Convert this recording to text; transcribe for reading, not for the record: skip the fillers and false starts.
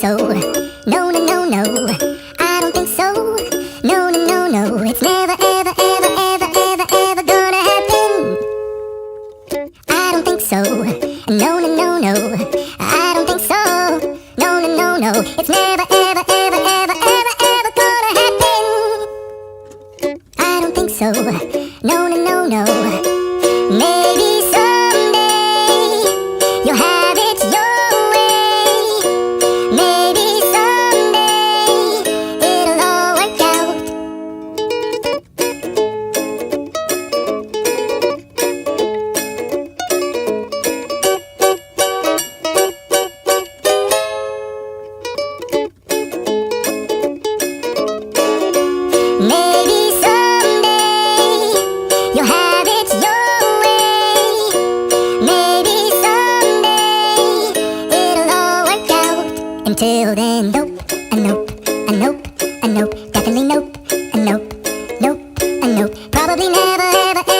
so. No, no, no, no, I don't think so. No, no, no, no, it's never, ever, ever, ever, ever, ever gonna happen. I don't think so. No, no, no, no, I don't think so. No, no, no, no, it's never, ever, ever, ever, ever, ever gonna happen. I don't think so. No, no, no, no. Maybe someday you'll have it your way. Maybe someday it'll all work out. Maybe someday you'll have it your way. Maybe someday it'll all work out. Until then, nope, a nope, a nope, a nope, definitely nope, a nope, nope, a nope. Probably never, ever, ever.